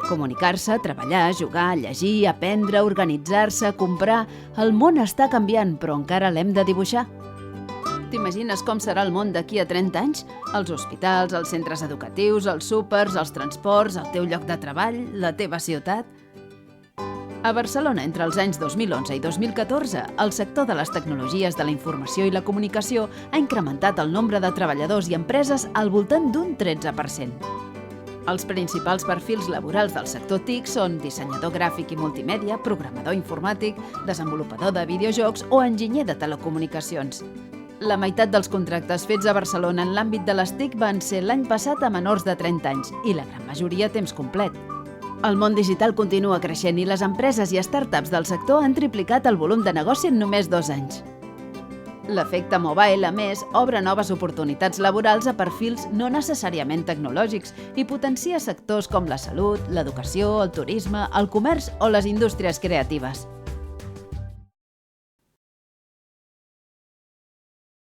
Comunicar-se, treballar, jugar, llegir, aprendre, organitzar-se, comprar... El món està canviant, però encara l'hem de dibuixar. T'imagines com serà el món d'aquí a 30 anys? Els hospitals, els centres educatius, els súpers, els transports, el teu lloc de treball, la teva ciutat... A Barcelona, entre els anys 2011 i 2014, el sector de les tecnologies de la informació i la comunicació ha incrementat el nombre de treballadors i empreses al voltant d'un 13%. Els principals perfils laborals del sector TIC són dissenyador gràfic i multimèdia, programador informàtic, desenvolupador de videojocs o enginyer de telecomunicacions. La meitat dels contractes fets a Barcelona en l'àmbit de les TIC van ser l'any passat a menors de 30 anys i la gran majoria a temps complet. El món digital continua creixent i les empreses i startups del sector han triplicat el volum de negoci en només 2 anys. L'efecte mobile, a més, obre noves oportunitats laborals a perfils no necessàriament tecnològics i potencia sectors com la salut, l'educació, el turisme, el comerç o les indústries creatives.